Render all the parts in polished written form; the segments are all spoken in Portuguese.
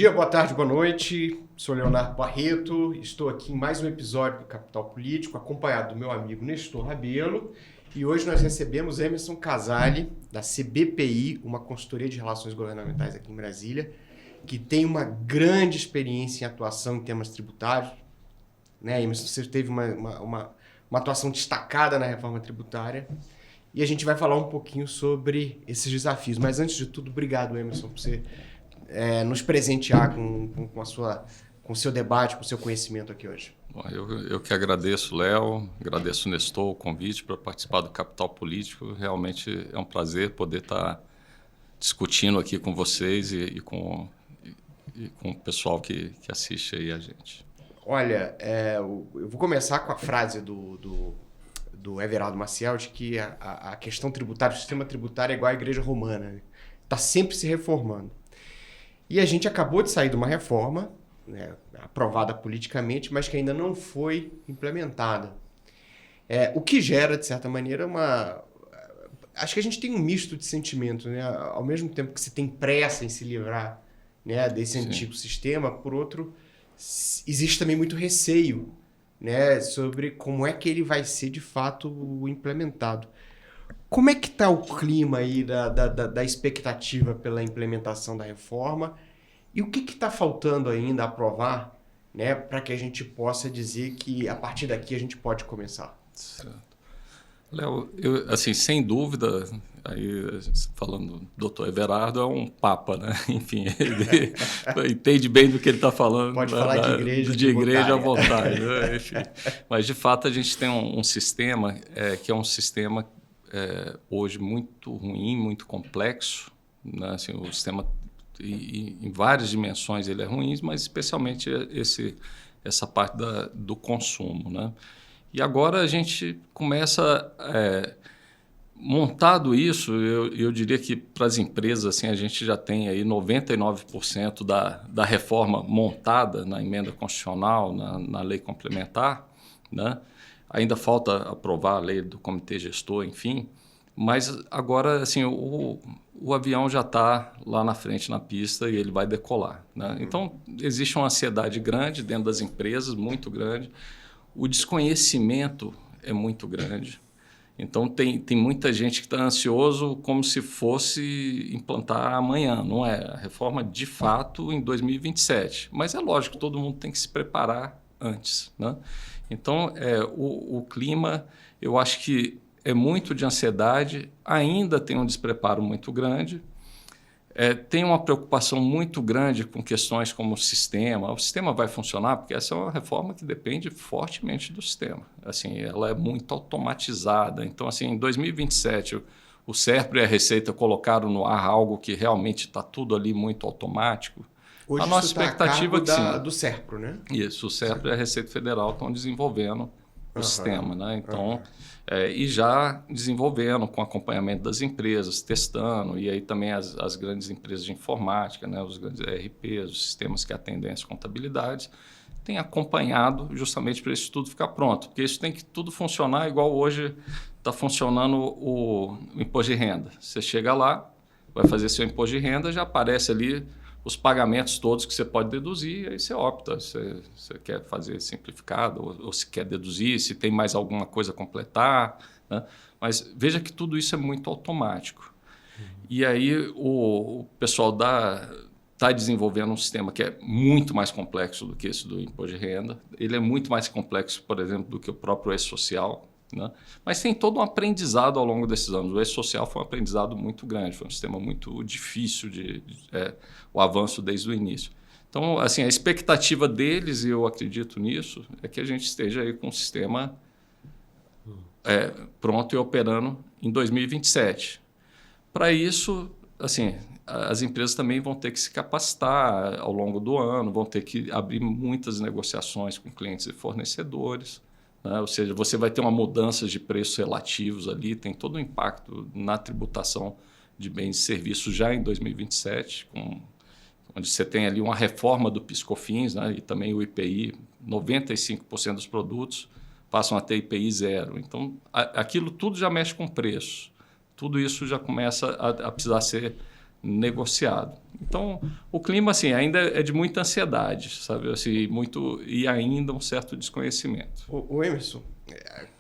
dia, boa tarde, boa noite. Sou Leonardo Barreto, estou aqui em mais um episódio do Capital Político, acompanhado do meu amigo Nestor Rabelo. E hoje nós recebemos Emerson Casale, da CBPI, uma consultoria de relações governamentais aqui em Brasília, que tem uma grande experiência em atuação em temas tributários. Né, Emerson, você teve uma atuação destacada na reforma tributária. E a gente vai falar um pouquinho sobre esses desafios. Mas antes de tudo, obrigado, Emerson, por você nos presentear com o seu debate, com o seu conhecimento aqui hoje. Bom, eu que agradeço, Léo, agradeço, Nestor, o convite para participar do Capital Político. Realmente é um prazer poder estar discutindo aqui com vocês e com o pessoal que assiste aí a gente. Olha, eu vou começar com a frase do Everaldo Maciel, de que a questão tributária, o sistema tributário é igual à igreja romana, está sempre se reformando. E a gente acabou de sair de uma reforma, né, aprovada politicamente, mas que ainda não foi implementada. O que gera, de certa maneira, acho que a gente tem um misto de sentimentos, né? Ao mesmo tempo que se tem pressa em se livrar, né, desse antigo sistema, por outro, existe também muito receio, né, sobre como é que ele vai ser de fato implementado. Como é que está o clima aí da expectativa pela implementação da reforma? E o que está faltando ainda aprovar, né, para que a gente possa dizer que a partir daqui a gente pode começar? Certo. Léo, assim, sem dúvida, aí falando do doutor Everardo, é um papa, né? Enfim, ele entende bem do que ele está falando. Pode falar de igreja à vontade. Né? Enfim. Mas, de fato, a gente tem um sistema que é um sistema hoje muito ruim, muito complexo. Né? Assim, o sistema, em várias dimensões, ele é ruim, mas especialmente essa parte do consumo, né? E agora a gente começa, montado isso, eu diria que para as empresas assim, a gente já tem aí 99% da reforma montada na emenda constitucional, na lei complementar, né? Ainda falta aprovar a lei do comitê gestor, enfim, mas agora assim, o avião já está lá na frente na pista e ele vai decolar, né? Então, existe uma ansiedade grande dentro das empresas, muito grande. O desconhecimento é muito grande. Então, tem muita gente que está ansioso como se fosse implantar amanhã. Não é. A reforma, de fato, em 2027. Mas é lógico, todo mundo tem que se preparar antes, né? Então, o clima, eu acho que é muito de ansiedade, ainda tem um despreparo muito grande. Tem uma preocupação muito grande com questões como o sistema vai funcionar, porque essa é uma reforma que depende fortemente do sistema. Assim, ela é muito automatizada. Então, assim, em 2027, o SERPRO e a Receita colocaram no ar algo que realmente está tudo ali muito automático. Hoje a nossa isso expectativa tá a cargo que sim. do SERPRO, né? Isso, o SERPRO e a Receita Federal estão desenvolvendo o sistema, né? Então, e já desenvolvendo com acompanhamento das empresas, testando, e aí também as grandes empresas de informática, né? Os grandes ERPs, os sistemas que atendem as contabilidades, têm acompanhado justamente para isso tudo ficar pronto, porque isso tem que tudo funcionar igual hoje está funcionando o imposto de renda. Você chega lá, vai fazer seu imposto de renda, já aparece ali os pagamentos todos que você pode deduzir, aí você opta se você quer fazer simplificado ou se quer deduzir, se tem mais alguma coisa a completar, né? Mas veja que tudo isso é muito automático. E aí o pessoal está desenvolvendo um sistema que é muito mais complexo do que esse do imposto de renda. Ele é muito mais complexo, por exemplo, do que o próprio E-Social, né? Mas tem todo um aprendizado ao longo desses anos. O E-Social foi um aprendizado muito grande, foi um sistema muito difícil o avanço desde o início. Então, assim, a expectativa deles, e eu acredito nisso, é que a gente esteja aí com um sistema pronto e operando em 2027. Para isso, assim, as empresas também vão ter que se capacitar ao longo do ano, vão ter que abrir muitas negociações com clientes e fornecedores, né? Ou seja, você vai ter uma mudança de preços relativos ali, tem todo um impacto na tributação de bens e serviços já em 2027, onde você tem ali uma reforma do PIS/COFINS, né? E também o IPI, 95% dos produtos passam a ter IPI zero. Então, aquilo tudo já mexe com preço. Tudo isso já começa a precisar ser negociado. Então, o clima assim, ainda é de muita ansiedade, sabe? Assim, e ainda um certo desconhecimento. O Emerson,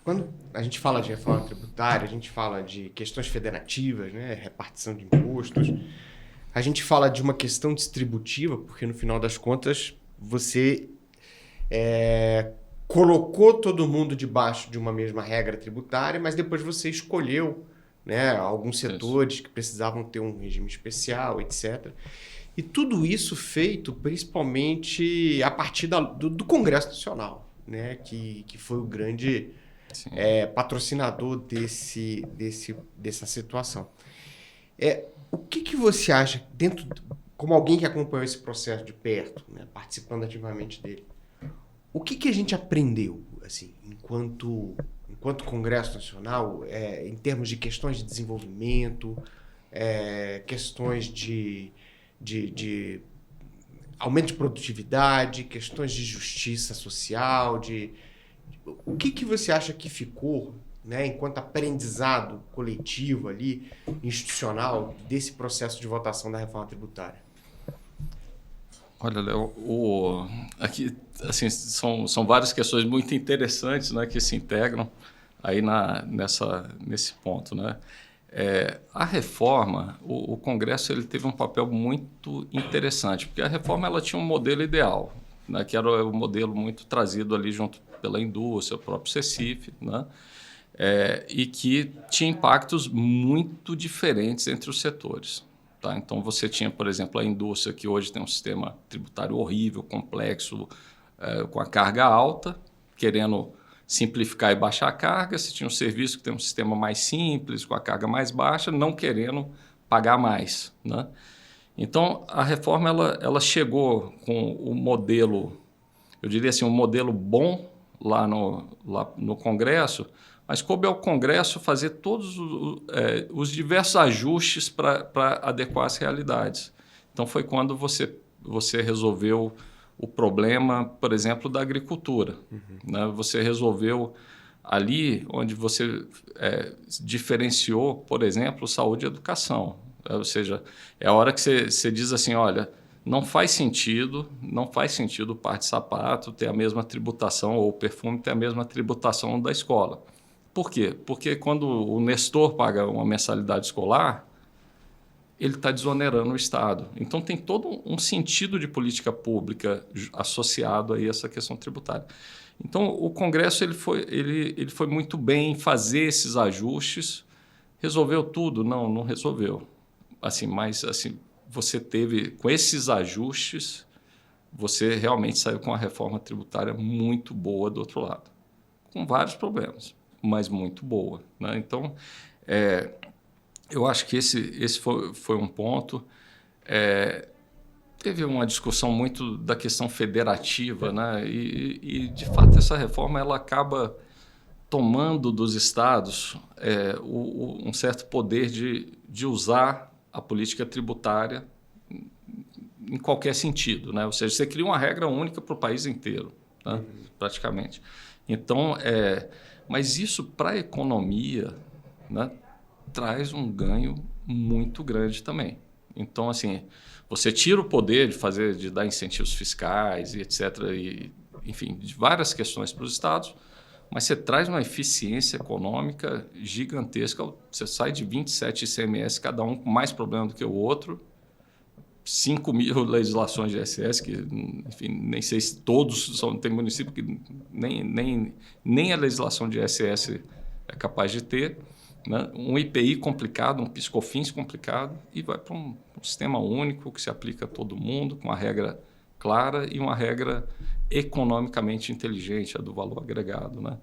quando a gente fala de reforma tributária, a gente fala de questões federativas, né? Repartição de impostos, a gente fala de uma questão distributiva, porque no final das contas você colocou todo mundo debaixo de uma mesma regra tributária, mas depois você escolheu, né, alguns setores que precisavam ter um regime especial, etc. E tudo isso feito principalmente a partir do Congresso Nacional, né, que foi o grande patrocinador dessa situação. O que você acha, como alguém que acompanhou esse processo de perto, né, participando ativamente dele, o que a gente aprendeu, assim, enquanto Congresso Nacional, em termos de questões de desenvolvimento, questões de aumento de produtividade, questões de justiça social, o que você acha que ficou, né, enquanto aprendizado coletivo ali, institucional, desse processo de votação da reforma tributária? Olha, Léo, aqui assim, são várias questões muito interessantes, né, que se integram aí nesse ponto, né? A reforma, o Congresso ele teve um papel muito interessante, porque a reforma ela tinha um modelo ideal, né, que era o modelo muito trazido ali junto pela indústria, o próprio CECIF, né, e que tinha impactos muito diferentes entre os setores. Tá? Então, você tinha, por exemplo, a indústria, que hoje tem um sistema tributário horrível, complexo, com a carga alta, querendo simplificar e baixar a carga. Você tinha um serviço que tem um sistema mais simples, com a carga mais baixa, não querendo pagar mais. Né? Então, a reforma ela chegou com o modelo, eu diria assim, um modelo bom lá no Congresso, mas coube ao Congresso fazer todos os diversos ajustes para adequar as realidades. Então, foi quando você resolveu o problema, por exemplo, da agricultura. Né? Você resolveu ali onde você diferenciou, por exemplo, saúde e educação. Ou seja, é a hora que você diz assim, olha, não faz sentido o par de sapato ter a mesma tributação ou o perfume ter a mesma tributação da escola. Por quê? Porque quando o Nestor paga uma mensalidade escolar, ele está desonerando o Estado. Então, tem todo um sentido de política pública associado aí a essa questão tributária. Então, o Congresso ele foi muito bem em fazer esses ajustes. Resolveu tudo? Não resolveu. Assim, mas assim, você teve, com esses ajustes, você realmente saiu com uma reforma tributária muito boa do outro lado. Com vários problemas, mas muito boa. Né? Então, eu acho que esse foi um ponto. Teve uma discussão muito da questão federativa, né? E, de fato, essa reforma ela acaba tomando dos estados um certo poder de usar a política tributária em qualquer sentido. Né? Ou seja, você cria uma regra única para o país inteiro, né? Praticamente. Então, mas isso para a economia, né, traz um ganho muito grande também. Então, assim, você tira o poder de dar incentivos fiscais e etc., enfim, de várias questões para os estados, mas você traz uma eficiência econômica gigantesca. Você sai de 27 ICMS, cada um com mais problema do que o outro, 5.000 legislações de ISS, que, enfim, nem sei se todos são. Tem município que nem a legislação de ISS é capaz de ter. Né? Um IPI complicado, um PIS/COFINS complicado, e vai para um sistema único que se aplica a todo mundo, com uma regra clara e uma regra economicamente inteligente, a do valor agregado. Né?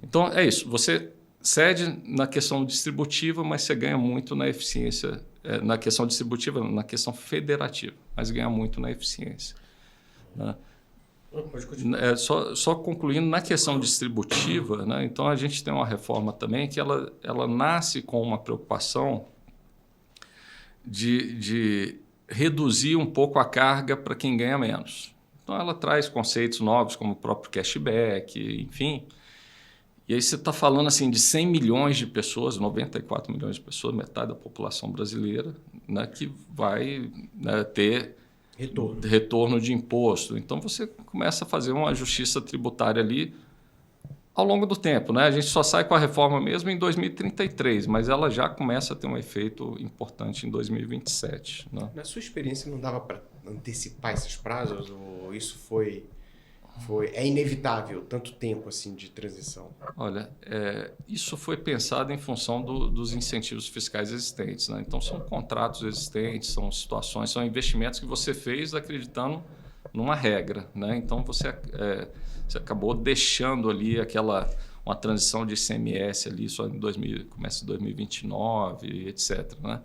Então, é isso. Você cede na questão distributiva, mas você ganha muito na eficiência, na questão distributiva, na questão federativa, mas ganha muito na eficiência. Né? Só concluindo, na questão distributiva, né, então a gente tem uma reforma também que ela nasce com uma preocupação de reduzir um pouco a carga para quem ganha menos. Então ela traz conceitos novos como o próprio cashback, enfim. E aí você está falando assim de 100 milhões de pessoas, 94 milhões de pessoas, metade da população brasileira, né, que vai, né, ter retorno de imposto. Então você começa a fazer uma justiça tributária ali ao longo do tempo, né? A gente só sai com a reforma mesmo em 2033, mas ela já começa a ter um efeito importante em 2027. Né? Na sua experiência, não dava para antecipar esses prazos? Ou isso é inevitável, tanto tempo assim de transição? Olha, isso foi pensado em função dos incentivos fiscais existentes. Né? Então, são contratos existentes, são situações, são investimentos que você fez acreditando numa regra. Né? Então, você acabou deixando ali uma transição de ICMS ali só em começo de 2029, etc. Né?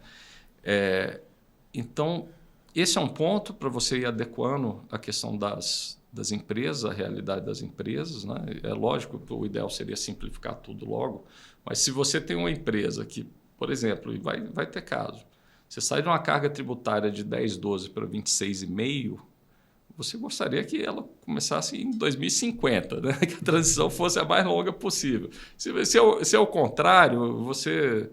Então, esse é um ponto para você ir adequando a questão das empresas, a realidade das empresas. Né? É lógico que o ideal seria simplificar tudo logo, mas se você tem uma empresa que, por exemplo, e vai ter caso, você sai de uma carga tributária de 10, 12 para 26,5%, você gostaria que ela começasse em 2050, né? Que a transição fosse a mais longa possível. Se é o contrário, você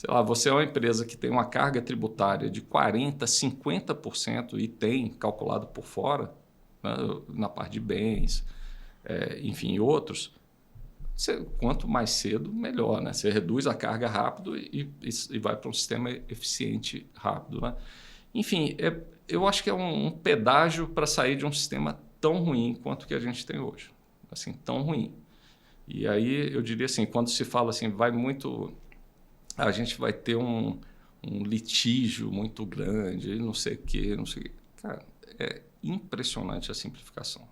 é uma empresa que tem uma carga tributária de 40%, 50% e tem calculado por fora, né, na parte de bens, enfim, outros, quanto mais cedo, melhor. Né? Você reduz a carga rápido e vai para um sistema eficiente rápido. Né? Enfim, eu acho que é um pedágio para sair de um sistema tão ruim quanto o que a gente tem hoje. Assim, tão ruim. E aí eu diria assim, quando se fala assim, a gente vai ter um litígio muito grande, não sei o quê, não sei o quê. Cara, é impressionante a simplificação.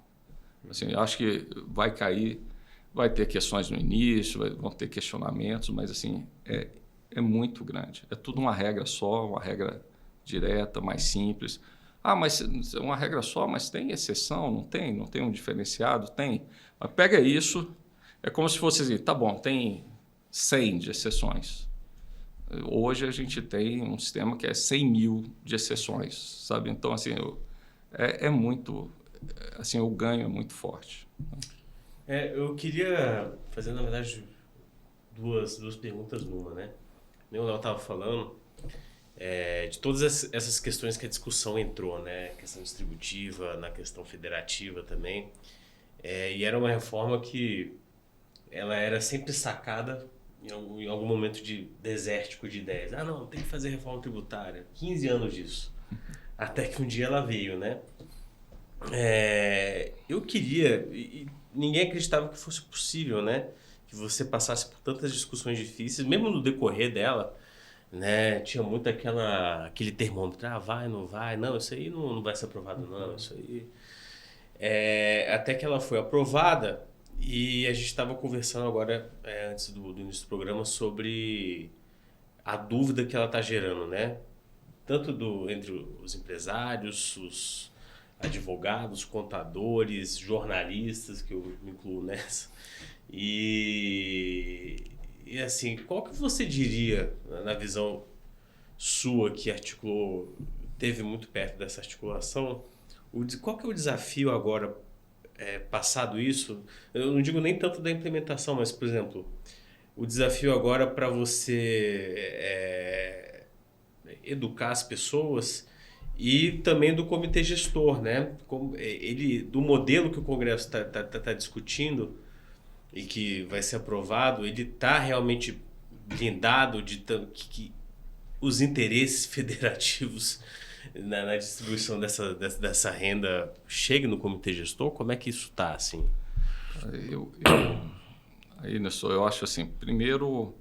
Assim, eu acho que vai cair, vai ter questões no início, vão ter questionamentos, mas assim, é muito grande. É tudo uma regra só, uma regra direta, mais simples. Mas uma regra só, mas tem exceção? Não tem? Não tem um diferenciado? Tem. Mas pega isso, é como se fosse assim, tá bom, tem 100 de exceções. Hoje a gente tem um sistema que é 100 mil de exceções, sabe? Então, assim, muito... Assim, o ganho é muito forte. Eu queria fazer, na verdade, duas perguntas numa, né? O Léo estava falando de todas essas questões que a discussão entrou, né? Questão distributiva, na questão federativa também. E era uma reforma que ela era sempre sacada em algum momento desértico de ideias. Não, tem que fazer reforma tributária. 15 anos disso. Até que um dia ela veio, né? Eu queria... E ninguém acreditava que fosse possível, né? Que você passasse por tantas discussões difíceis, mesmo no decorrer dela, né? Tinha muito aquele termômetro, vai, não vai, não, isso aí não vai ser aprovado, não, isso aí... até que ela foi aprovada e a gente estava conversando agora, antes do início do programa, sobre a dúvida que ela está gerando, né? Tanto entre os empresários, os advogados, contadores, jornalistas, que eu me incluo nessa. E assim, qual que você diria, na visão sua, que teve muito perto dessa articulação, qual que é o desafio agora, passado isso? Eu não digo nem tanto da implementação, mas, por exemplo, o desafio agora para você educar as pessoas e também do comitê gestor, né? Do modelo que o Congresso tá discutindo e que vai ser aprovado, ele está realmente blindado de que os interesses federativos na distribuição dessa renda chegue no comitê gestor? Como é que isso está, assim? Aí, Nelson, eu acho assim, primeiro,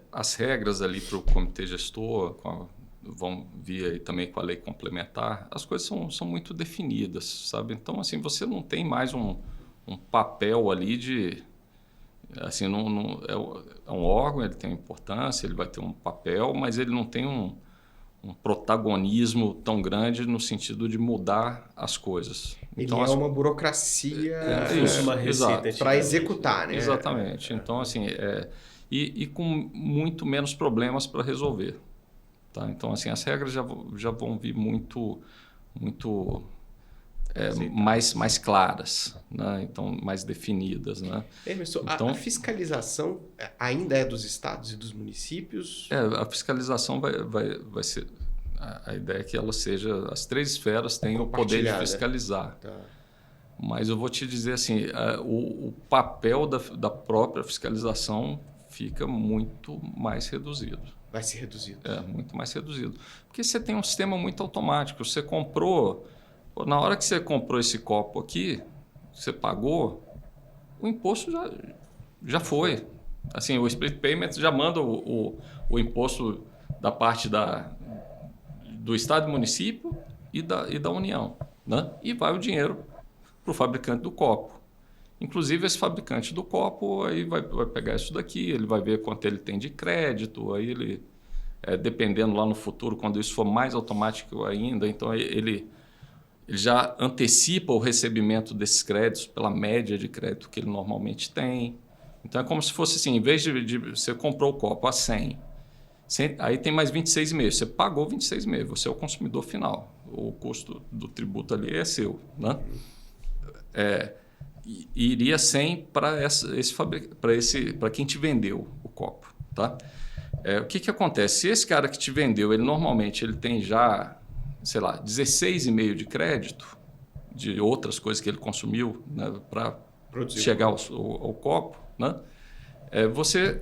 as regras ali para o comitê gestor vão vir aí também com a lei complementar, as coisas são muito definidas, sabe? Então, assim, você não tem mais um papel ali de... Assim, é um órgão, ele tem importância, ele vai ter um papel, mas ele não tem um protagonismo tão grande no sentido de mudar as coisas. Então, ele é uma burocracia para executar, né? Exatamente. Então, assim, e com muito menos problemas para resolver. Tá? Então, assim, as regras já vão vir muito mais claras, né? Então, mais definidas. Né? Emerson, então, a fiscalização ainda é dos estados e dos municípios? A fiscalização vai ser... A ideia é que ela seja... As 3 esferas têm o poder de fiscalizar. Tá. Mas eu vou te dizer assim, o papel da própria fiscalização fica muito mais reduzido. Vai ser reduzido. Muito mais reduzido. Porque você tem um sistema muito automático. Você comprou... Na hora que você comprou esse copo aqui, você pagou, o imposto já foi. Assim, o Split Payment já manda o imposto da parte do Estado e município e da União. Né? E vai o dinheiro para o fabricante do copo. Inclusive, esse fabricante do copo aí vai pegar isso daqui, ele vai ver quanto ele tem de crédito, aí ele, dependendo lá no futuro, quando isso for mais automático ainda, então ele já antecipa o recebimento desses créditos pela média de crédito que ele normalmente tem. Então, é como se fosse assim, em vez de você comprou o copo a 100, aí tem mais 26,5, você pagou 26,5, você é o consumidor final. O custo do tributo ali é seu. Né? Iria 100 para quem te vendeu o copo. Tá? O que acontece? Se esse cara que te vendeu, ele tem já... sei lá, 16,5 de crédito de outras coisas que ele consumiu, né, para chegar ao copo, né? Você,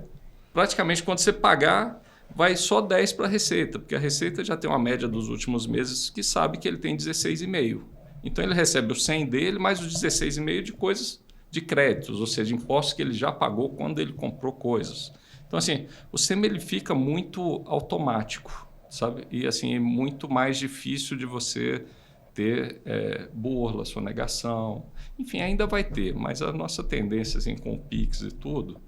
praticamente, quando você pagar, vai só 10 para a Receita, porque a Receita já tem uma média dos últimos meses que sabe que ele tem 16,5. Então, ele recebe o 100 dele, mais os 16,5 de coisas de créditos, ou seja, impostos que ele já pagou quando ele comprou coisas. Então, assim, o sistema ele fica muito automático. Sabe? E assim, é muito mais difícil de você ter burla, sonegação. Enfim, ainda vai ter, mas a nossa tendência assim, com o Pix e tudo,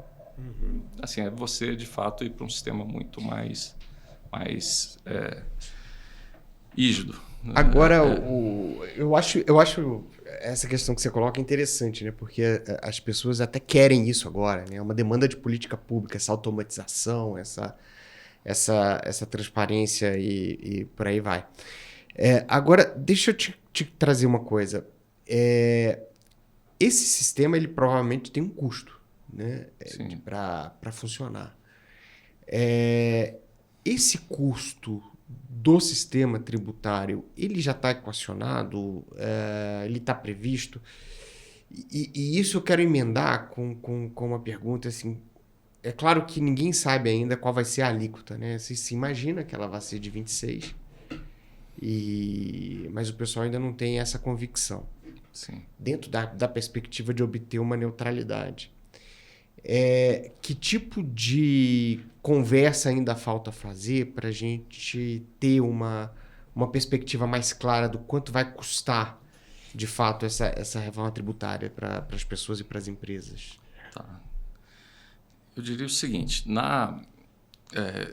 assim, é você, de fato, ir para um sistema muito mais rígido. Agora, eu acho essa questão que você coloca interessante, né? Porque as pessoas até querem isso agora, né? É uma demanda de política pública, essa automatização, essa transparência e por aí vai. Agora, deixa eu te trazer uma coisa. Esse sistema, ele provavelmente tem um custo, né? Para funcionar. Esse custo do sistema tributário, ele já está equacionado? Ele está previsto? E isso eu quero emendar com uma pergunta assim. É claro que ninguém sabe ainda qual vai ser a alíquota, né? Você se imagina que ela vai ser de 26%, mas o pessoal ainda não tem essa convicção. Sim. Dentro da perspectiva de obter uma neutralidade. Que tipo de conversa ainda falta fazer para a gente ter uma perspectiva mais clara do quanto vai custar, de fato, essa reforma tributária para as pessoas e para as empresas? Tá. Eu diria o seguinte,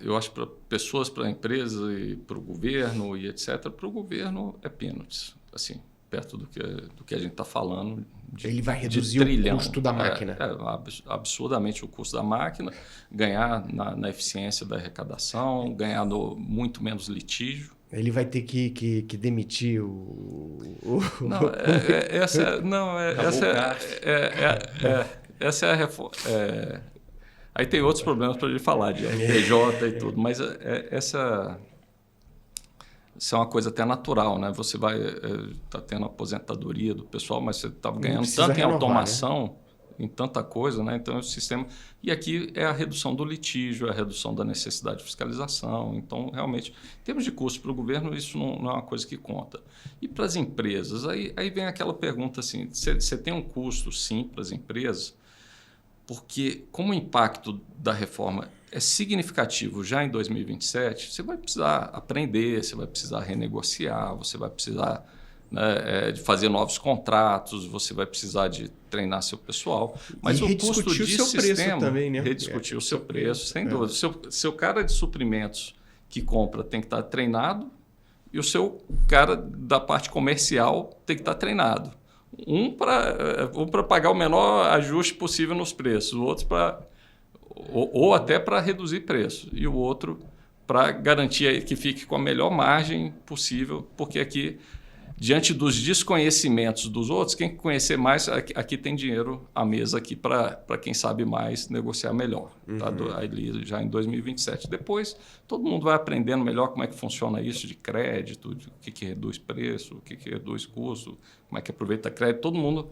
eu acho para pessoas, para a empresa e para o governo e etc., para o governo é peanuts, assim, perto do que a gente está falando. Ele vai reduzir o custo da máquina. Absurdamente o custo da máquina, ganhar na eficiência da arrecadação, ganhar muito menos litígio. Ele vai ter que demitir o... Não, essa é a reforma... Aí tem outros problemas para a gente falar, de RPJ e tudo, mas essa é uma coisa até natural, né? Você vai tá tendo aposentadoria do pessoal, mas você está ganhando tanto em automação, né? Em tanta coisa, né? Então, o sistema... E aqui é a redução do litígio, a redução da necessidade de fiscalização. Então, realmente, em termos de custo para o governo, isso não é uma coisa que conta. E para as empresas, aí vem aquela pergunta assim, você tem um custo, sim, para as empresas, porque como o impacto da reforma é significativo já em 2027, você vai precisar aprender, você vai precisar renegociar, você vai precisar, né, de fazer novos contratos, você vai precisar de treinar seu pessoal. Mas o custo de sistema, também, né? rediscutir o seu preço, sem dúvida. Seu cara de suprimentos que compra tem que estar treinado e o seu cara da parte comercial tem que estar treinado. Um para pagar o menor ajuste possível nos preços, o outro ou até para reduzir preço, e o outro para garantir que fique com a melhor margem possível, porque aqui, diante dos desconhecimentos dos outros, quem conhecer mais, aqui tem dinheiro à mesa aqui para quem sabe mais negociar melhor. Tá? Ali já em 2027. Depois, todo mundo vai aprendendo melhor como é que funciona isso de crédito, o que reduz preço, o que reduz custo, como é que aproveita crédito. Todo mundo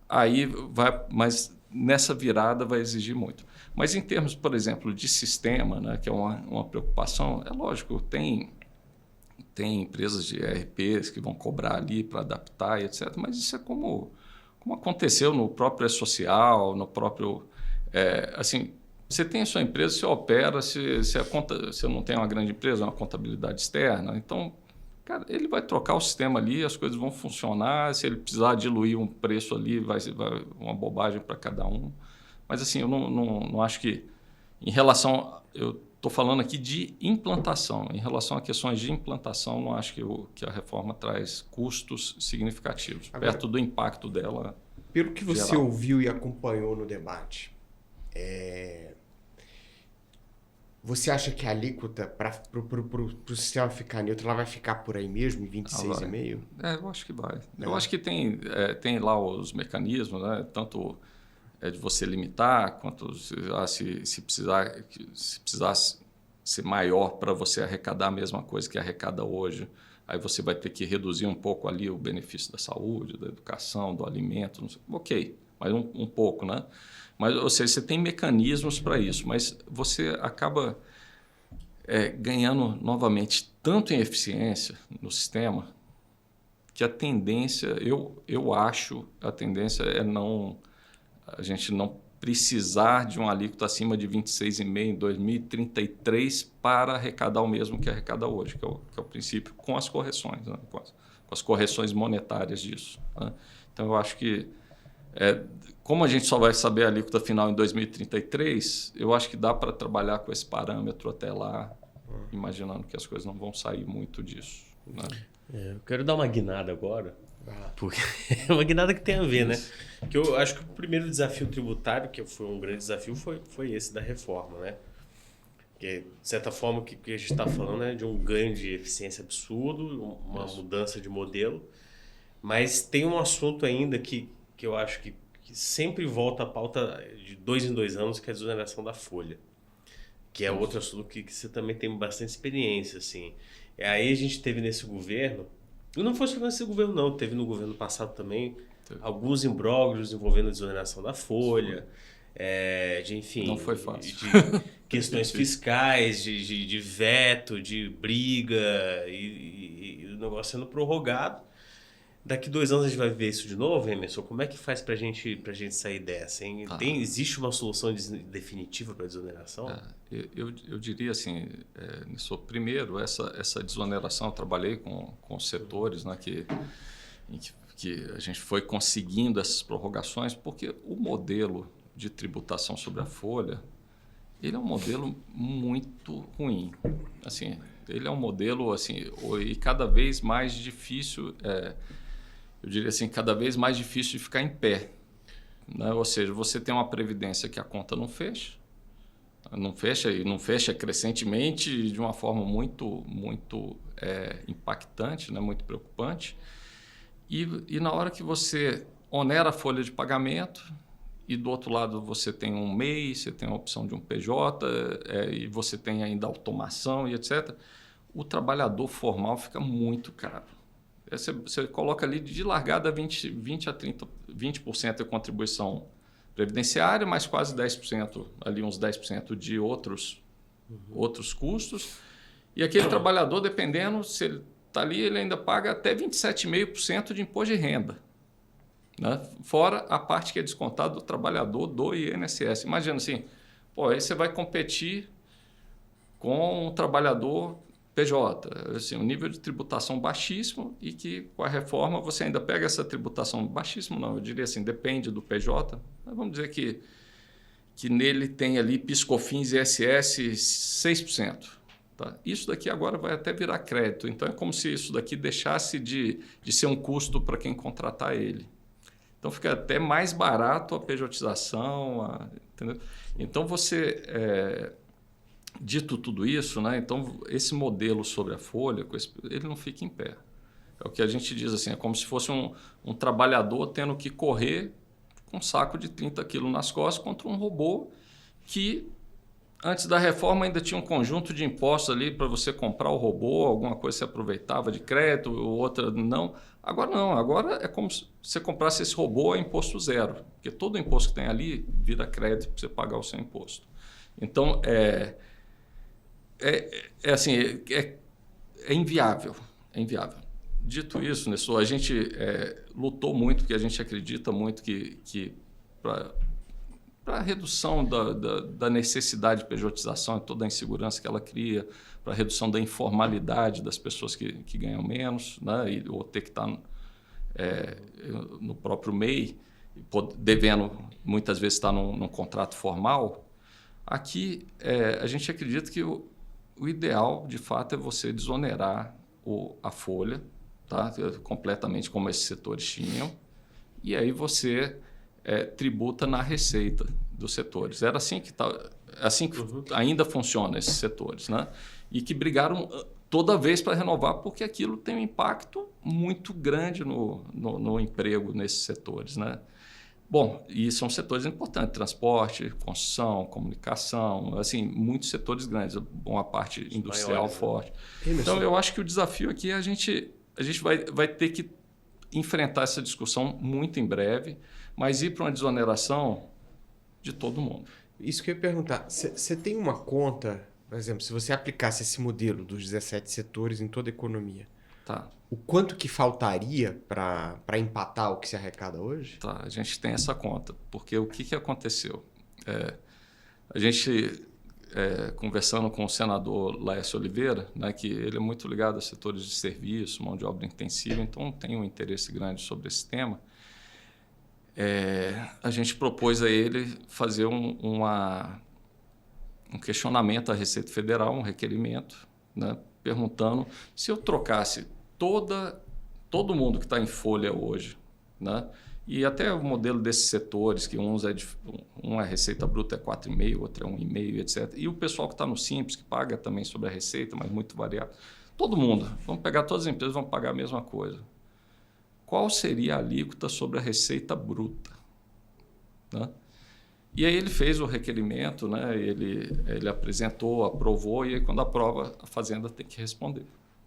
aí vai, mas nessa virada vai exigir muito. Mas em termos, por exemplo, de sistema, né, que é uma preocupação, é lógico, tem empresas de ERPs que vão cobrar ali para adaptar e etc. Mas isso é como aconteceu no próprio E-Social, no próprio... assim, você tem a sua empresa, você opera, você não tem uma grande empresa, uma contabilidade externa, então, cara, ele vai trocar o sistema ali, as coisas vão funcionar, se ele precisar diluir um preço ali, vai uma bobagem para cada um. Mas assim, eu não acho que... Em relação... Estou falando aqui de implantação. Em relação a questões de implantação, não acho que a reforma traz custos significativos, agora, perto do impacto dela. Pelo que você geral. ouviu e acompanhou no debate, você acha que a alíquota para o sistema ficar neutro, ela vai ficar por aí mesmo, em 26,5%? Eu acho que vai. Eu acho que tem lá os mecanismos, né? Tanto... de você limitar, quanto se precisar ser maior para você arrecadar a mesma coisa que arrecada hoje, aí você vai ter que reduzir um pouco ali o benefício da saúde, da educação, do alimento, não sei, ok, mas um pouco, né? Mas, ou seja, você tem mecanismos para isso, mas você acaba ganhando novamente tanto em eficiência no sistema que a tendência, eu acho, a tendência é a gente não precisar de um alíquota acima de 26,5% em 2033 para arrecadar o mesmo que arrecada hoje, que é o princípio, com as correções, né? com as correções monetárias disso. Né? Então, eu acho que, como a gente só vai saber a alíquota final em 2033, eu acho que dá para trabalhar com esse parâmetro até lá, imaginando que as coisas não vão sair muito disso. Né? Eu quero dar uma guinada agora. Porque é uma guinada que tem a ver, né? Que eu acho que o primeiro desafio tributário, que foi um grande desafio, foi esse da reforma, né? Que, de certa forma, o que a gente está falando é de um ganho de eficiência absurdo, uma mudança de modelo, mas tem um assunto ainda que eu acho que sempre volta à pauta de 2 em 2 anos, que é a desoneração da folha, que é outro assunto que você também tem bastante experiência, assim. E aí a gente teve nesse governo... E não foi só nesse governo, não. Teve no governo passado também alguns imbróglios envolvendo a desoneração da folha, enfim... Não foi fácil. De questões fiscais, de veto, de briga, e o negócio sendo prorrogado. Daqui 2 anos a gente vai ver isso de novo, Emerson? Como é que faz pra gente sair dessa, hein? Existe uma solução definitiva para a desoneração? Eu diria assim, primeiro, essa desoneração, eu trabalhei com setores, né, que a gente foi conseguindo essas prorrogações, porque o modelo de tributação sobre a folha, ele é um modelo muito ruim. Assim, ele é um modelo assim, e cada vez mais difícil... eu diria assim, cada vez mais difícil de ficar em pé. Né? Ou seja, você tem uma previdência que a conta não fecha e não fecha crescentemente de uma forma muito impactante, né? Muito preocupante. E na hora que você onera a folha de pagamento e do outro lado você tem um MEI, você tem a opção de um PJ e você tem ainda automação e etc., o trabalhador formal fica muito caro. Você coloca ali de largada 20 a 20% de contribuição previdenciária, mais quase 10%, ali uns 10% de outros custos. E aquele trabalhador, dependendo, se ele está ali, ele ainda paga até 27,5% de imposto de renda. Né? Fora a parte que é descontada do trabalhador do INSS. Imagina assim, aí você vai competir com um trabalhador... PJ, assim, um nível de tributação baixíssimo e que com a reforma você ainda pega essa tributação baixíssimo, não, eu diria assim, depende do PJ, mas vamos dizer que nele tem ali PIS/COFINS e ISS 6%. Tá? Isso daqui agora vai até virar crédito, então é como se isso daqui deixasse de ser um custo para quem contratar ele. Então fica até mais barato a pejotização, entendeu? Então você... Dito tudo isso, né, então esse modelo sobre a folha, ele não fica em pé. É o que a gente diz assim, é como se fosse um trabalhador tendo que correr com um saco de 30 quilos nas costas contra um robô que, antes da reforma, ainda tinha um conjunto de impostos ali para você comprar o robô, alguma coisa você aproveitava de crédito, outra não. Agora não, agora é como se você comprasse esse robô a imposto zero, porque todo o imposto que tem ali vira crédito para você pagar o seu imposto. Então, é inviável, é inviável. Dito isso, Nessor, a gente lutou muito, porque a gente acredita muito que para a redução da necessidade de pejotização e toda a insegurança que ela cria, para a redução da informalidade das pessoas que ganham menos, né, ou ter que estar no próprio MEI, devendo muitas vezes estar num contrato formal. Aqui, a gente acredita que o ideal, de fato, é você desonerar a folha, tá? Completamente como esses setores tinham, e aí você tributa na receita dos setores. Era assim que ainda funciona esses setores, né? E que brigaram toda vez para renovar, porque aquilo tem um impacto muito grande no emprego nesses setores, né? Bom, e são setores importantes, transporte, construção, comunicação, assim, muitos setores grandes, uma parte industrial maiores, forte. Né? Então, eu acho que o desafio aqui é a gente vai ter que enfrentar essa discussão muito em breve, mas ir para uma desoneração de todo mundo. Isso que eu ia perguntar. Você tem uma conta, por exemplo, se você aplicasse esse modelo dos 17 setores em toda a economia, tá. O quanto que faltaria para empatar o que se arrecada hoje? Tá, a gente tem essa conta, porque o que aconteceu? A gente, conversando com o senador Laércio Oliveira, né, que ele é muito ligado a setores de serviço, mão de obra intensiva, então tem um interesse grande sobre esse tema, a gente propôs a ele fazer um questionamento à Receita Federal, um requerimento, né, perguntando se eu trocasse todo mundo que está em folha hoje, né? E até o modelo desses setores, que a receita bruta é 4,5, outro é 1,5, etc. E o pessoal que está no Simples, que paga também sobre a receita, mas muito variável. Todo mundo, vamos pegar todas as empresas, vão pagar a mesma coisa. Qual seria a alíquota sobre a receita bruta? Né? E aí ele fez o requerimento, né? Ele apresentou, aprovou, e aí quando aprova, a Fazenda tem que responder.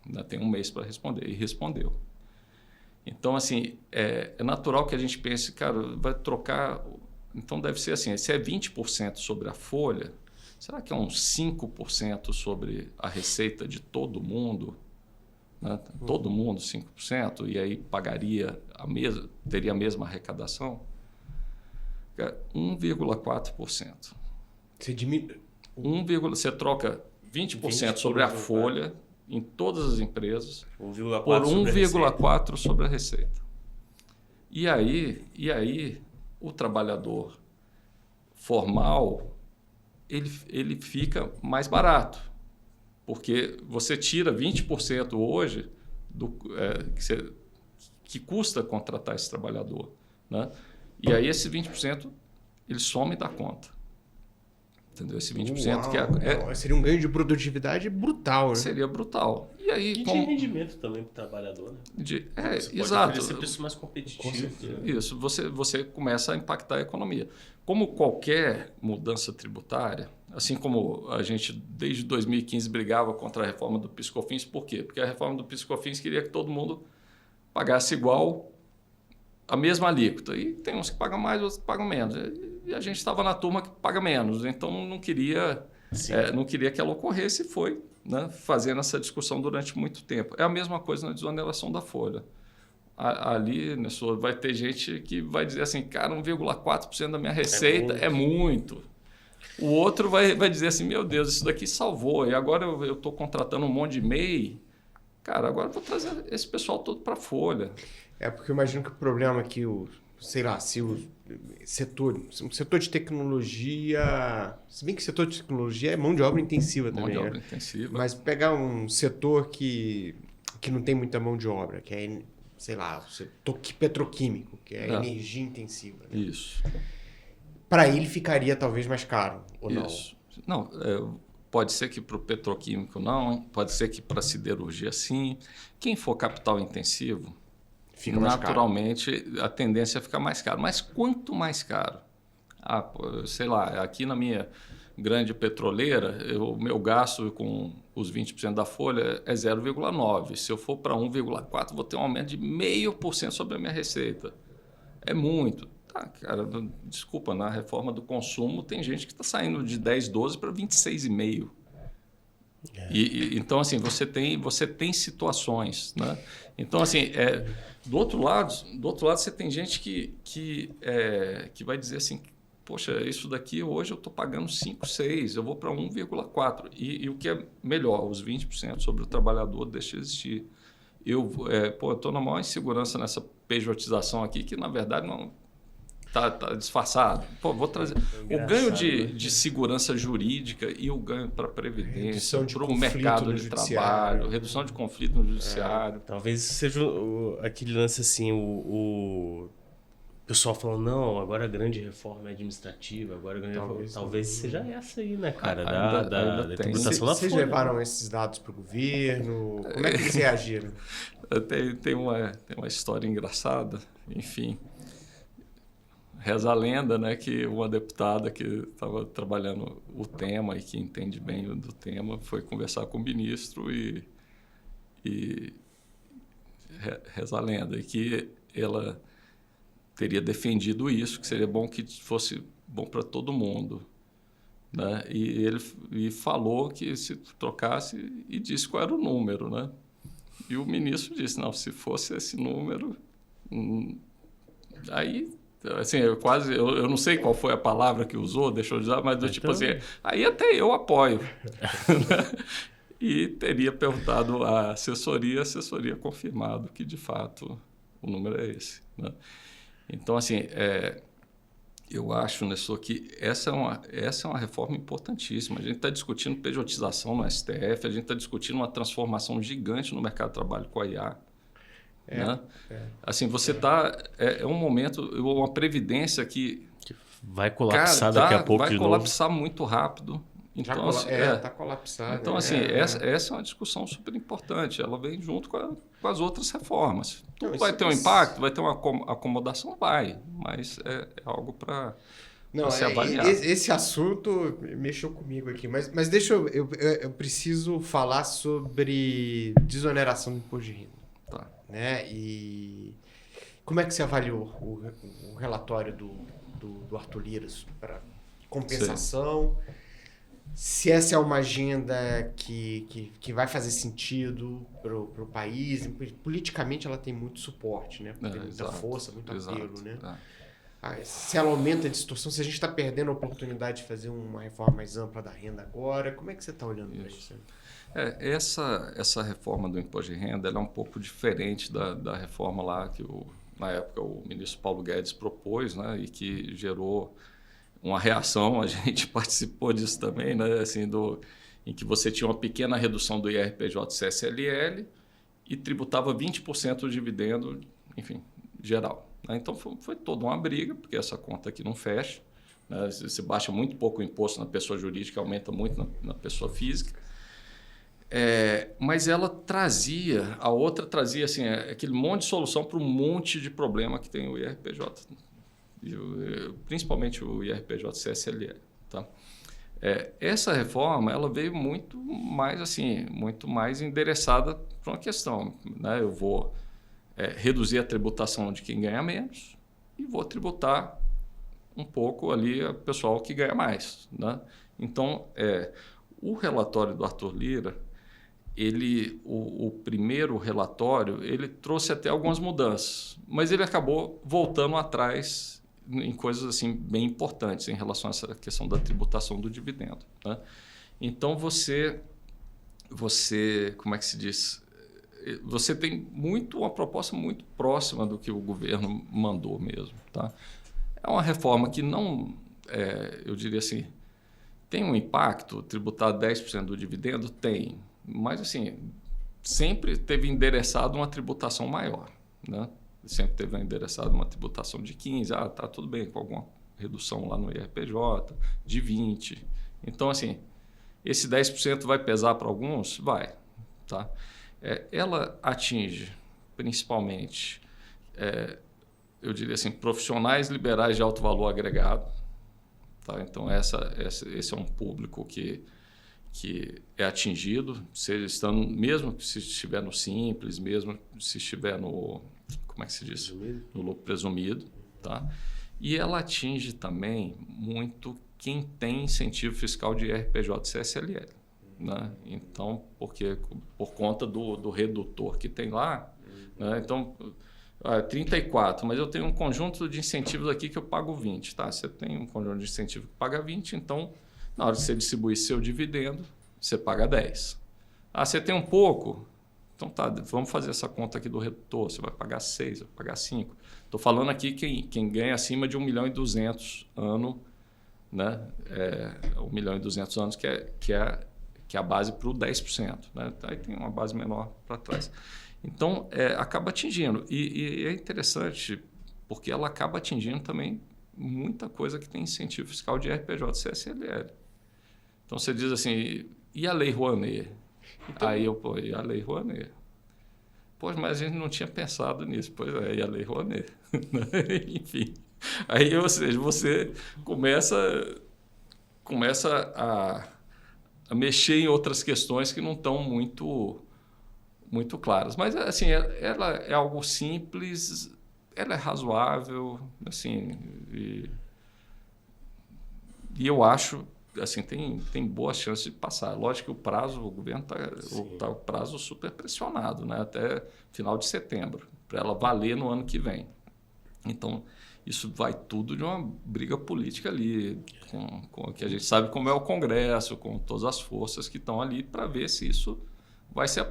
Ainda tem um mês para responder, e respondeu. Então, assim, é natural que a gente pense, cara, vai trocar... Então, deve ser assim, se é 20% sobre a folha, será que é uns 5% sobre a receita de todo mundo? Né? Todo mundo, 5%, e aí pagaria teria a mesma arrecadação? 1,4%. Você diminui... Você troca 20% sobre a folha em todas as empresas por 1,4% sobre a receita. E aí o trabalhador formal ele fica mais barato, porque você tira 20% hoje que custa contratar esse trabalhador, né? E aí esse 20% ele some da conta. Entendeu? Esse 20% que seria um ganho de produtividade brutal, né? Seria brutal. E aí, de rendimento também para o trabalhador, né? Você exato. Pode oferecer preço mais competitivo. Isso, você começa a impactar a economia. Como qualquer mudança tributária, assim como a gente desde 2015 brigava contra a reforma do PIS/COFINS, por quê? Porque a reforma do PIS/COFINS queria que todo mundo pagasse igual a mesma alíquota. E tem uns que pagam mais, outros que pagam menos. E a gente estava na turma que paga menos, então não queria que ela ocorresse, e foi, né, fazendo essa discussão durante muito tempo. É a mesma coisa na desoneração da folha. Ali, Nessor, vai ter gente que vai dizer assim, cara, 1,4% da minha receita é muito. O outro vai dizer assim, meu Deus, isso daqui salvou, e agora eu estou contratando um monte de MEI, cara, agora eu vou trazer esse pessoal todo para a folha. Porque eu imagino que o problema é que se o setor de tecnologia, se bem que o setor de tecnologia é mão de obra intensiva também, mão de obra intensiva. Mas pegar um setor que não tem muita mão de obra, que é, sei lá, o setor petroquímico, que é energia intensiva. Né? Isso. Para ele ficaria talvez mais caro, ou isso. Não, Pode ser que para o petroquímico não, pode ser que para a siderurgia sim. Quem for capital intensivo, Fica mais caro. naturalmente a tendência é ficar mais caro. Mas quanto mais caro? Sei lá, aqui na minha grande petroleira, o meu gasto com os 20% da folha é 0,9. Se eu for para 1,4, vou ter um aumento de 0,5% sobre a minha receita. É muito. Tá, cara, desculpa, na reforma do consumo tem gente que está saindo de 10, 12 para 26,5. Então, assim, você tem situações, né? Então, assim, do outro lado você tem gente que vai dizer assim, poxa, isso daqui hoje eu estou pagando 5, 6, eu vou para 1,4. E o que é melhor, os 20% sobre o trabalhador deixa de existir. Eu estou na maior insegurança nessa pejotização aqui, que na verdade não está disfarçado. Pô, vou trazer o ganho de segurança jurídica e o ganho para a previdência, para o mercado de trabalho, redução de conflito no judiciário. Talvez seja aquele lance assim, o pessoal falando, não, agora a grande reforma é administrativa, agora a grande reforma... Talvez seja essa aí, né, cara? Da tributação da folha. Vocês levaram esses dados para o governo? Como é que eles reagiram? Tem uma história engraçada, enfim. Reza a lenda, né, que uma deputada que estava trabalhando o tema e que entende bem do tema foi conversar com o ministro e reza a lenda, e que ela teria defendido isso, que seria bom, que fosse bom para todo mundo, né? E ele falou que se trocasse e disse qual era o número, né? E o ministro disse, não, se fosse esse número, aí, assim, eu não sei qual foi a palavra que usou, deixou de usar, mas do tipo assim, aí até eu apoio. E teria perguntado à assessoria, a assessoria confirmado que, de fato, o número é esse, né? Então, assim, eu acho, Nessor, que essa é uma reforma importantíssima. A gente está discutindo pejotização no STF, a gente está discutindo uma transformação gigante no mercado de trabalho com a IA. Né? Assim, você está... É um momento, uma previdência que vai colapsar daqui a pouco de novo. Vai colapsar muito rápido. Então, está colapsado. Então, assim, essa é uma discussão super importante. Ela vem junto com as outras reformas. Tudo vai ter um impacto, vai ter uma acomodação, vai. Mas é algo para se avaliar. Esse assunto mexeu comigo aqui. Mas deixa eu preciso falar sobre desoneração do imposto de renda. Tá. Né? E como é que você avaliou o relatório do Arthur Lira para compensação? Sim. Se essa é uma agenda que vai fazer sentido para o país, politicamente ela tem muito suporte, né? Tem muita força, muito apelo, né? Se ela aumenta a distorção, se a gente está perdendo a oportunidade de fazer uma reforma mais ampla da renda agora, como é que você está olhando para isso? Essa reforma do imposto de renda ela é um pouco diferente da reforma lá que, na época, o ministro Paulo Guedes propôs, né? E que gerou uma reação, a gente participou disso também, né? Assim, em que você tinha uma pequena redução do IRPJ CSLL e tributava 20% do dividendo, enfim, geral. Né? Então, foi toda uma briga, porque essa conta aqui não fecha. Né? Você baixa muito pouco o imposto na pessoa jurídica, aumenta muito na pessoa física. Mas a outra trazia assim, aquele monte de solução para um monte de problema que tem o IRPJ. Principalmente o IRPJ CSLL, tá? Essa reforma ela veio muito mais endereçada para uma questão, né? Eu vou reduzir a tributação de quem ganha menos e vou tributar um pouco ali o pessoal que ganha mais, né? Então, o relatório do Arthur Lira, o primeiro relatório, ele trouxe até algumas mudanças, mas ele acabou voltando atrás em coisas assim bem importantes em relação a essa questão da tributação do dividendo, né? Então você como é que se diz? Você tem uma proposta muito próxima do que o governo mandou mesmo, tá? É uma reforma que não, eu diria assim, tem um impacto, tributar 10% do dividendo? Tem, mas assim, sempre teve endereçado uma tributação maior, né? Sempre teve endereçado uma tributação de 15%, tá tudo bem, com alguma redução lá no IRPJ, de 20%. Então, assim, Esse 10% vai pesar para alguns? Vai. Tá? Ela atinge, principalmente, eu diria assim, profissionais liberais de alto valor agregado. Tá? Então, esse é um público que é atingido, mesmo se estiver no simples, mesmo se estiver no, como é que se diz? No lucro presumido. Tá? E ela atinge também muito quem tem incentivo fiscal de IRPJ e CSLL. Né? Então, porque por conta do redutor que tem lá, né? Então, 34, mas eu tenho um conjunto de incentivos aqui que eu pago 20. Tá? Você tem um conjunto de incentivos que paga 20, então, na hora que você distribuir seu dividendo, você paga 10. Você tem um pouco? Então tá, vamos fazer essa conta aqui do redutor, você vai pagar 6, vai pagar 5. Estou falando aqui quem ganha acima de 1.200.000 ano, né? 1.200.000 anos, que é a base para o 10%. Né? Aí tem uma base menor para trás. Então, acaba atingindo. E é interessante, porque ela acaba atingindo também muita coisa que tem incentivo fiscal de RPJ e CSLL. Então, você diz assim, e a Lei Rouanet? Então, aí e a Lei Rouanet? Pois, mas a gente não tinha pensado nisso. Pois e a Lei Rouanet? Enfim. Aí, ou seja, você começa a mexer em outras questões que não estão muito claras. Mas, assim, ela é algo simples, ela é razoável, assim, e eu acho, assim, tem boas chances de passar. Lógico que o governo está o prazo super pressionado, né, até final de setembro, para ela valer no ano que vem. Então, isso vai tudo de uma briga política ali, que a gente sabe como é o Congresso, com todas as forças que estão ali para ver se isso vai ser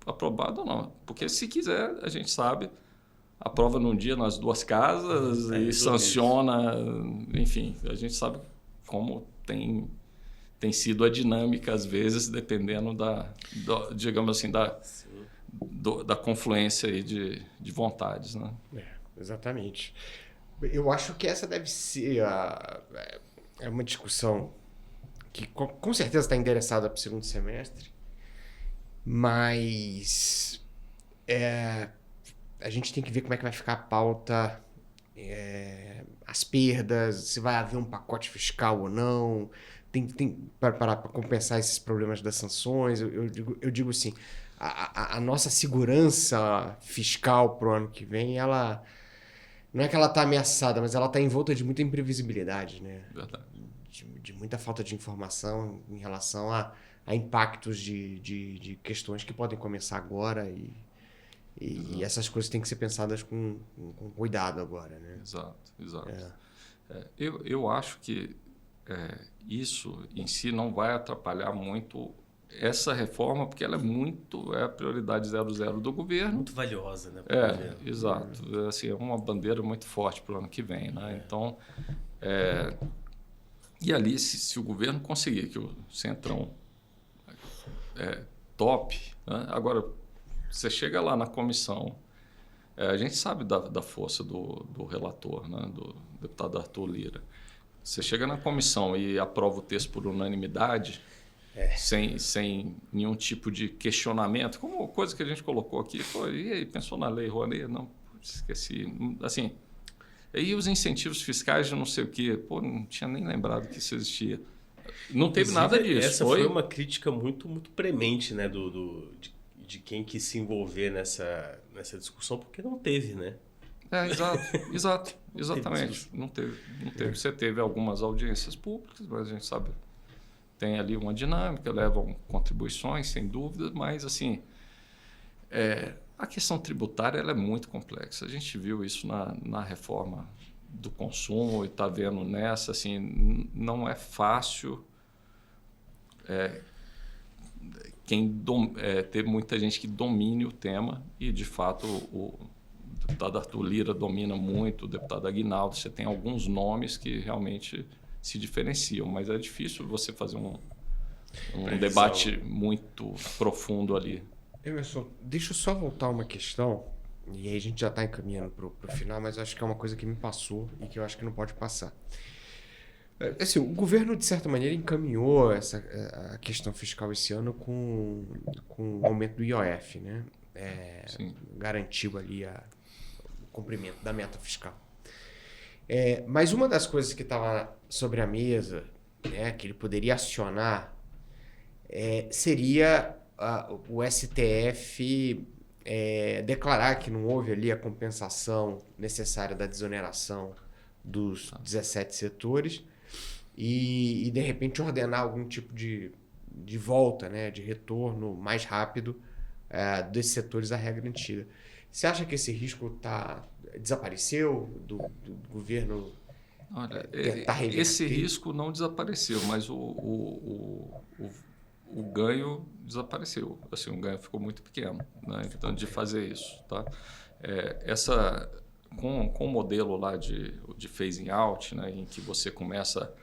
aprovado ou não. Porque se quiser, a gente sabe, aprova num dia nas duas casas e sanciona, enfim, a gente sabe como tem sido a dinâmica, às vezes, dependendo digamos assim, da confluência aí de vontades. Né? Exatamente. Eu acho que essa deve ser uma discussão que com certeza está endereçada para o segundo semestre, mas a gente tem que ver como é que vai ficar a pauta, as perdas, se vai haver um pacote fiscal ou não, tem para compensar esses problemas das sanções. Eu digo assim, a nossa segurança fiscal para o ano que vem, ela não é que ela está ameaçada, mas ela está envolta de muita imprevisibilidade, né? Verdade. De muita falta de informação em relação a impactos de questões que podem começar agora e essas coisas têm que ser pensadas com cuidado agora, né? Exato. Eu acho que isso em si não vai atrapalhar muito essa reforma, porque ela é a prioridade 00 do governo. Muito valiosa, né? Exato. Assim, é uma bandeira muito forte para o ano que vem. Né? Então, e ali, se o governo conseguir que o Centrão top, né? Agora, você chega lá na comissão, a gente sabe da força do relator, né? Do deputado Arthur Lira. Você chega na comissão e aprova o texto por unanimidade, sem nenhum tipo de questionamento, como coisa que a gente colocou aqui, e aí, pensou na Lei Rouanet? Não, esqueci. Assim, e os incentivos fiscais de não sei o quê? Não tinha nem lembrado que isso existia. Não teve nada disso. Essa foi uma crítica muito, muito premente, né, de quem quis se envolver nessa discussão, porque não teve, né? Exatamente. Não teve. Você teve algumas audiências públicas, mas a gente sabe, tem ali uma dinâmica, levam contribuições, sem dúvida, mas assim, a questão tributária ela é muito complexa. A gente viu isso na reforma do consumo e está vendo nessa, assim, não é fácil. Teve muita gente que domine o tema e, de fato, o deputado Arthur Lira domina muito, o deputado Aguinaldo. Você tem alguns nomes que realmente se diferenciam, mas é difícil você fazer um debate muito profundo ali. Emerson, deixa eu só voltar uma questão, e aí a gente já está encaminhando para o final, mas acho que é uma coisa que me passou e que eu acho que não pode passar. Assim, o governo, de certa maneira, encaminhou a questão fiscal esse ano com o aumento do IOF, né? Garantiu ali o cumprimento da meta fiscal. Mas uma das coisas que estava sobre a mesa, né, que ele poderia acionar, seria o STF declarar que não houve ali a compensação necessária da desoneração dos 17 setores e de repente ordenar algum tipo de volta, né, de retorno mais rápido desses setores à regra antiga. Você acha que esse risco desapareceu do governo? Olha, tentar reverter? Esse risco não desapareceu, mas o ganho desapareceu. Assim, o ganho ficou muito pequeno, né? Então, de fazer isso, tá? Com o modelo lá de phasing out, né, em que você começa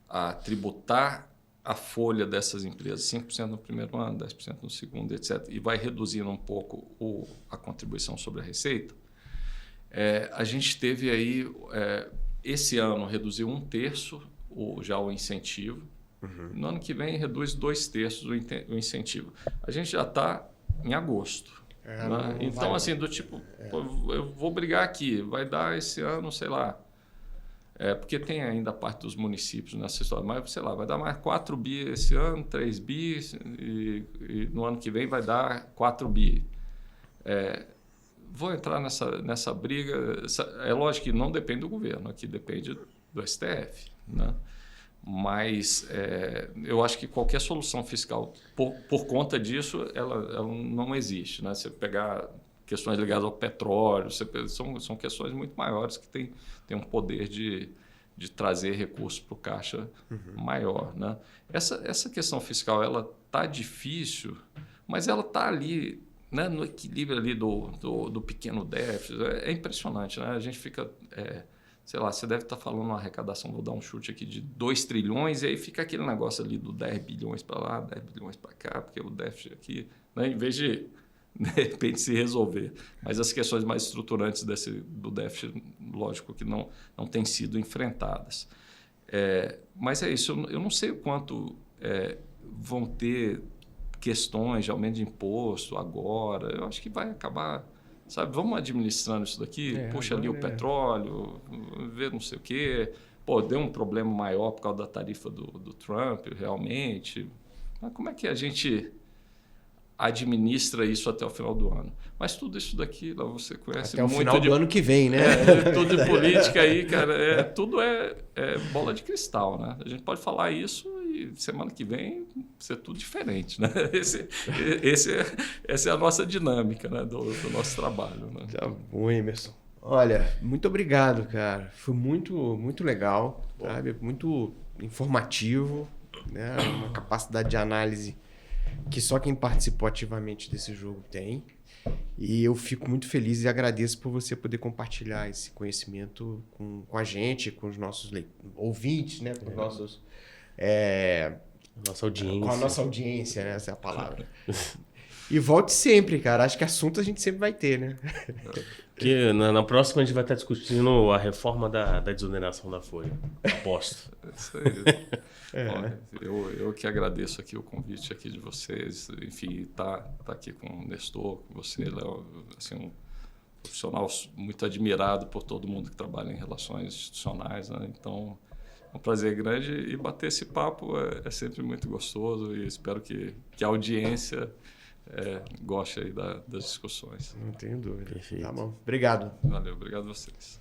a tributar a folha dessas empresas, 5% no primeiro ano, 10% no segundo, etc., e vai reduzindo um pouco a contribuição sobre a receita, a gente teve aí, esse ano, reduziu 1/3 já o incentivo. Uhum. No ano que vem, reduz 2/3 o incentivo. A gente já está em agosto. Né? Então, assim, do tipo, eu vou brigar aqui, vai dar esse ano, sei lá, porque tem ainda a parte dos municípios nessa história, mas, sei lá, vai dar mais 4 bi esse ano, 3 bi, e no ano que vem vai dar 4 bi. Vou entrar nessa briga. É lógico que não depende do governo, aqui depende do STF, né? Mas eu acho que qualquer solução fiscal, por conta disso, ela não existe, né? Você pegar questões ligadas ao petróleo, são questões muito maiores que têm um poder de trazer recursos para o caixa maior, né? Essa questão fiscal, ela está difícil, mas ela está ali, né, no equilíbrio ali do pequeno déficit. É impressionante, né? A gente fica... sei lá, você deve estar falando uma arrecadação, vou dar um chute aqui, de 2 trilhões, e aí fica aquele negócio ali do 10 bilhões para lá, 10 bilhões para cá, porque o déficit aqui, né, em vez de repente se resolver. Mas as questões mais estruturantes do déficit, lógico que não têm sido enfrentadas. Mas é isso, eu não sei o quanto vão ter questões de aumento de imposto agora, eu acho que vai acabar... Sabe, vamos administrando isso daqui, puxa ali o petróleo, ver não sei o quê. Pô, deu um problema maior por causa da tarifa do Trump, realmente. Mas como é que a gente administra isso até o final do ano? Mas tudo isso daqui, lá você conhece até muito. Até o final do ano que vem, né? Tudo de política aí, cara, tudo é bola de cristal, né? A gente pode falar isso e semana que vem ser tudo diferente, né? Essa é a nossa dinâmica, né, do nosso trabalho, né? Tá bom, Emerson. Olha, muito obrigado, cara. Foi muito, muito legal, sabe? Muito informativo, né? Uma capacidade de análise que só quem participou ativamente desse jogo tem. E eu fico muito feliz e agradeço por você poder compartilhar esse conhecimento com a gente, com os nossos ouvintes, né? Com os nossos... nossa audiência. Com a nossa audiência, né? Essa é a palavra. E volte sempre, cara. Acho que assunto a gente sempre vai ter, né? Que na próxima a gente vai estar discutindo a reforma da desoneração da folha. Aposto. Isso aí. Bom, eu que agradeço aqui o convite aqui de vocês. Enfim, tá aqui com o Nestor, com você, Léo, assim, um profissional muito admirado por todo mundo que trabalha em relações institucionais, né? Então, é um prazer grande e bater esse papo é sempre muito gostoso e espero que a audiência goste aí das discussões. Não tenho dúvida. Perfeito. Tá bom. Obrigado. Valeu, obrigado a vocês.